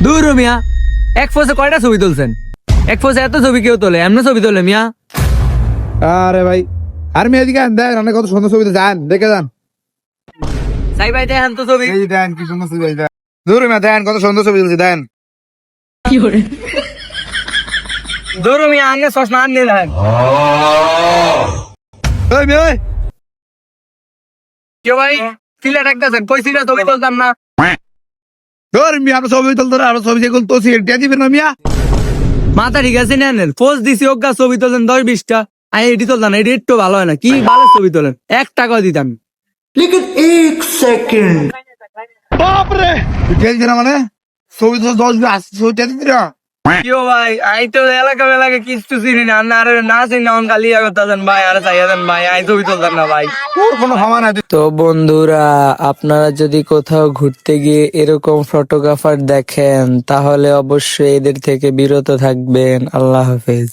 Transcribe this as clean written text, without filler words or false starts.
দূর মিয়া, এক ফোসে কয়টা ছবি তুলছেন? এক ফোসে এত ছবি কেউ তোলে? এমন ছবি তোলে মিয়া? আরে ভাই, আর মেয়ে দিকে দেন, অনেক কত সুন্দর ছবি যান, দেখে যান। সাই ভাই দেখেন তো ছবি। এই দেন কি সুন্দর ছবি, দেন দূর মিয়া, দেন কত সুন্দর ছবি তুলছি, দেন। দূর মিয়া, আগে চশমা আন নিয়ে দেখেন। ওই মেয়ে, ওই। কেউ ভাই সিলেট একদাছেন, কই সিলেট ছবি তুলতাম না। ধর মিয়া, আমরা ছবি তুলতে না, আমরা ছবি যেগুলো তুলছি এটা দিবেন না মিয়া। মাথা ঠিক আছে নেন, পোজ দিছি ওগা ছবি তোলেন 10-20টা, আই এডি তুলতাম না, এডি একটু ভালো হয় না। কি ভালো ছবি তোলেন, 1 টাকাও দিতাম। लेकिन एक सेकंड বাপরে, এটা দিবেন না মানে? ছবি তো 10 আসছে, ছবিটা দিবেন না। কেউ ভাই, আই তো এলাকা কিছু চিনি না, আর না চিনি না, খালি করতেছেন ভাই, আর চাইছেন ভাই, আই ছবি তুলতাম না ভাই। তোর কোনো ক্ষমা নাই। তো বন্ধুরা, আপনারা যদি কোথাও ঘুরতে গিয়ে এরকম ফটোগ্রাফার দেখেন তাহলে অবশ্যই এদের থেকে বিরত থাকবেন। আল্লাহ হাফেজ।